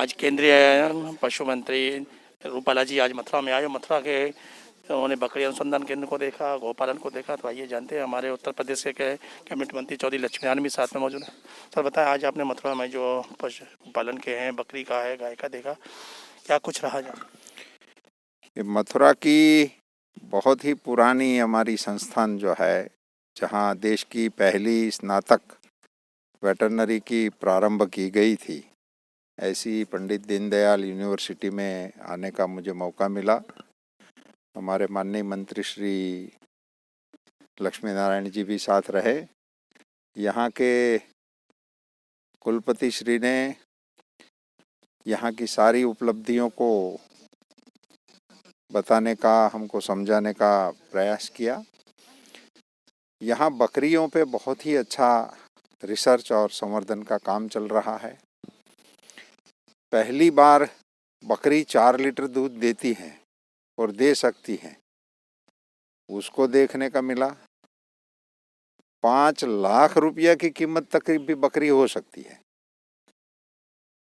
आज केंद्रीय पशु मंत्री रूपाला जी आज मथुरा में आए। मथुरा के उन्होंने बकरी अनुसंधान केंद्र को देखा, गौपालन को देखा। तो आइए जानते हैं, हमारे उत्तर प्रदेश के कैबिनेट मंत्री चौधरी लक्ष्मीनारायण भी साथ में मौजूद है। सर बताएं, आज आपने मथुरा में जो पशु पालन के हैं, बकरी का है, गाय का देखा, क्या कुछ रहा जाए? ये मथुरा की बहुत ही पुरानी हमारी संस्थान जो है, जहाँ देश की पहली स्नातक वेटरनरी की प्रारंभ की गई थी, ऐसी पंडित दीनदयाल यूनिवर्सिटी में आने का मुझे मौका मिला। हमारे माननीय मंत्री श्री लक्ष्मीनारायण जी भी साथ रहे। यहाँ के कुलपति श्री ने यहाँ की सारी उपलब्धियों को बताने का, हमको समझाने का प्रयास किया। यहाँ बकरियों पे बहुत ही अच्छा रिसर्च और संवर्धन का काम चल रहा है। पहली बार बकरी 4 लीटर दूध देती है और दे सकती है, उसको देखने का मिला। 5 लाख रुपया की कीमत तक भी बकरी हो सकती है,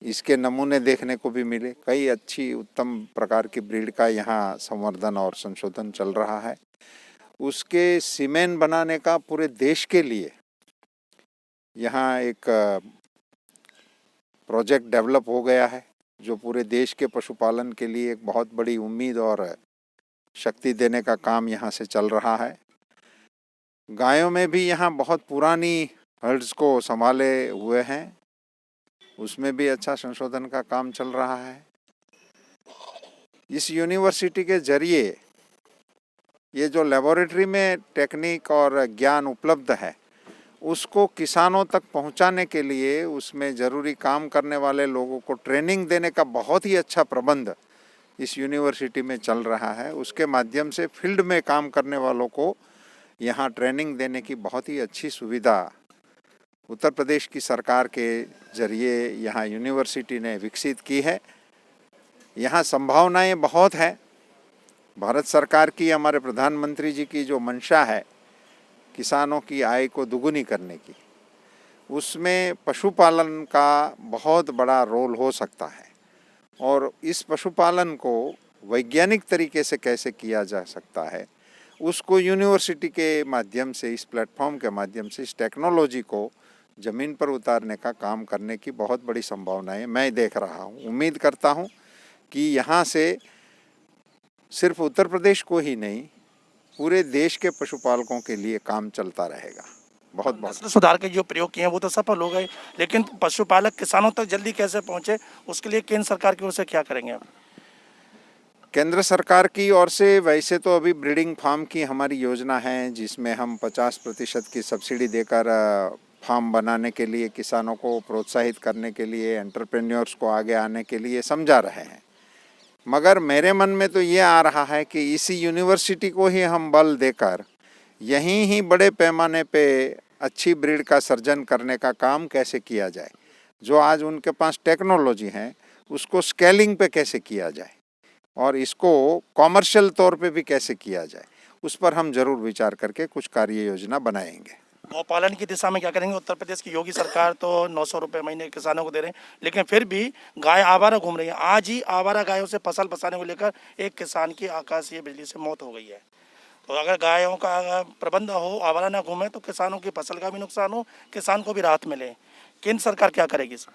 इसके नमूने देखने को भी मिले। कई अच्छी उत्तम प्रकार की ब्रीड का यहाँ संवर्धन और संशोधन चल रहा है। उसके सीमेन बनाने का पूरे देश के लिए यहाँ एक प्रोजेक्ट डेवलप हो गया है, जो पूरे देश के पशुपालन के लिए एक बहुत बड़ी उम्मीद और शक्ति देने का काम यहाँ से चल रहा है। गायों में भी यहाँ बहुत पुरानी हर्ड्स को संभाले हुए हैं, उसमें भी अच्छा संशोधन का काम चल रहा है। इस यूनिवर्सिटी के जरिए ये जो लेबोरेटरी में टेक्निक और ज्ञान उपलब्ध है, उसको किसानों तक पहुंचाने के लिए उसमें ज़रूरी काम करने वाले लोगों को ट्रेनिंग देने का बहुत ही अच्छा प्रबंध इस यूनिवर्सिटी में चल रहा है। उसके माध्यम से फील्ड में काम करने वालों को यहाँ ट्रेनिंग देने की बहुत ही अच्छी सुविधा उत्तर प्रदेश की सरकार के जरिए यहाँ यूनिवर्सिटी ने विकसित की है। यहाँ संभावनाएं बहुत है। भारत सरकार की, हमारे प्रधानमंत्री जी की जो मंशा है किसानों की आय को दुगुनी करने की, उसमें पशुपालन का बहुत बड़ा रोल हो सकता है। और इस पशुपालन को वैज्ञानिक तरीके से कैसे किया जा सकता है, उसको यूनिवर्सिटी के माध्यम से, इस प्लेटफॉर्म के माध्यम से, इस टेक्नोलॉजी को ज़मीन पर उतारने का काम करने की बहुत बड़ी संभावनाएं मैं देख रहा हूं। उम्मीद करता हूं कि यहाँ से सिर्फ उत्तर प्रदेश को ही नहीं, पूरे देश के पशुपालकों के लिए काम चलता रहेगा। बहुत बहुत सुधार के जो प्रयोग किए हैं वो तो सफल हो गए, लेकिन पशुपालक किसानों तक जल्दी कैसे पहुंचे, उसके लिए केंद्र सरकार की ओर से क्या करेंगे आप? केंद्र सरकार की ओर से वैसे तो अभी ब्रीडिंग फार्म की हमारी योजना है, जिसमें हम 50% की सब्सिडी देकर फार्म बनाने के लिए, किसानों को प्रोत्साहित करने के लिए, एंटरप्रेन्योर्स को आगे आने के लिए समझा रहे हैं। मगर मेरे मन में तो ये आ रहा है कि इसी यूनिवर्सिटी को ही हम बल देकर यहीं ही बड़े पैमाने पे अच्छी ब्रीड का सर्जन करने का काम कैसे किया जाए। जो आज उनके पास टेक्नोलॉजी है, उसको स्केलिंग पे कैसे किया जाए और इसको कॉमर्शियल तौर पे भी कैसे किया जाए, उस पर हम जरूर विचार करके कुछ कार्य योजना बनाएंगे। गौपालन की दिशा में क्या करेंगे? उत्तर प्रदेश की योगी सरकार तो 900 रुपये महीने किसानों को दे रहे हैं, लेकिन फिर भी गाय आवारा घूम रही है। आज ही आवारा गायों से फसल बचाने को लेकर एक किसान की आकाशीय बिजली से मौत हो गई है। तो अगर गायों का प्रबंध हो, आवारा ना घूमे, तो किसानों की फसल का भी नुकसान हो, किसान को भी राहत मिले। केंद्र सरकार क्या करेगी सर?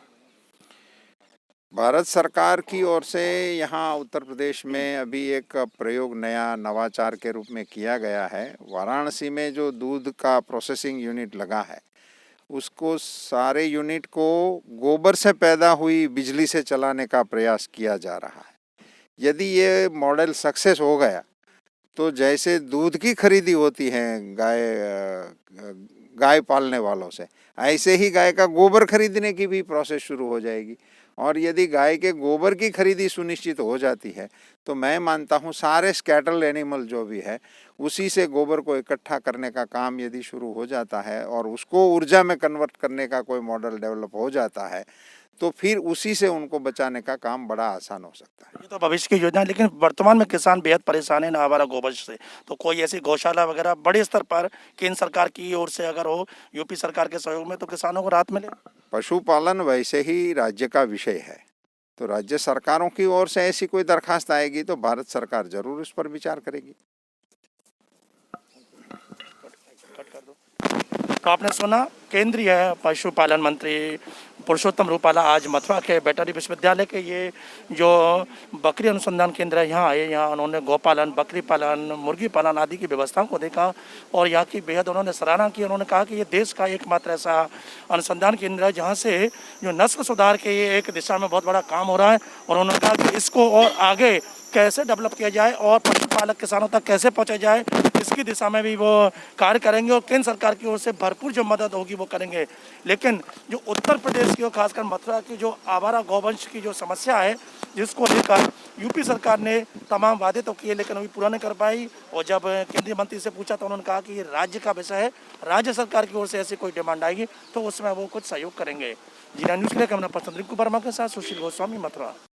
भारत सरकार की ओर से यहाँ उत्तर प्रदेश में अभी एक प्रयोग नया नवाचार के रूप में किया गया है। वाराणसी में जो दूध का प्रोसेसिंग यूनिट लगा है, उसको सारे यूनिट को गोबर से पैदा हुई बिजली से चलाने का प्रयास किया जा रहा है। यदि ये मॉडल सक्सेस हो गया तो जैसे दूध की खरीदी होती है गाय पालने वालों से, ऐसे ही गाय का गोबर खरीदने की भी प्रोसेस शुरू हो जाएगी। और यदि गाय के गोबर की खरीदी सुनिश्चित हो जाती है तो मैं मानता हूँ सारे स्कैटल एनिमल जो भी है, उसी से गोबर को इकट्ठा करने का काम यदि शुरू हो जाता है और उसको ऊर्जा में कन्वर्ट करने का कोई मॉडल डेवलप हो जाता है, तो फिर उसी से उनको बचाने का काम बड़ा आसान हो सकता है। ये तो भविष्य की योजना है, लेकिन वर्तमान में किसान बेहद परेशान है ना आवारा गोबर से। तो कोई ऐसी गौशाला वगैरह बड़े स्तर पर केंद्र सरकार की ओर से अगर हो, यूपी सरकार के सहयोग में, तो किसानों को राहत मिले। पशुपालन वैसे ही राज्य का विषय है, तो राज्य सरकारों की ओर से ऐसी कोई दरखास्त आएगी तो भारत सरकार जरूर उस पर विचार करेगी। तो आपने सुना केंद्रीय पशुपालन मंत्री पुरुषोत्तम रूपाला आज मथुरा के वेटरनरी विश्वविद्यालय के ये जो बकरी अनुसंधान केंद्र है यहाँ आए। यहाँ उन्होंने गौपालन, बकरी पालन, मुर्गी पालन आदि की व्यवस्थाओं को देखा और यहाँ की बेहद उन्होंने सराहना की। उन्होंने कहा कि ये देश का एकमात्र ऐसा अनुसंधान केंद्र है जहाँ से जो नस्ल सुधार के ये एक दिशा में बहुत बड़ा काम हो रहा है और उन्होंने कहा कि इसको और आगे कैसे डेवलप किया जाए और पशुपालक किसानों तक कैसे पहुँचा जाए, इसकी दिशा में भी वो कार्य करेंगे और केंद्र सरकार की ओर से भरपूर जो मदद होगी वो करेंगे। लेकिन जो उत्तर प्रदेश की और खासकर मथुरा की जो आवारा गौवंश की जो समस्या है, जिसको लेकर यूपी सरकार ने तमाम वादे तो किए लेकिन अभी पूरा नहीं कर पाई। और जब केंद्रीय मंत्री से पूछा तो उन्होंने कहा कि ये राज्य का विषय है, राज्य सरकार की ओर से ऐसी कोई डिमांड आएगी तो उसमें वो कुछ सहयोग करेंगे। जी न्यूज़ के लिए कैमरा पर्सन रिंकू वर्मा के साथ सुशील गोस्वामी, मथुरा।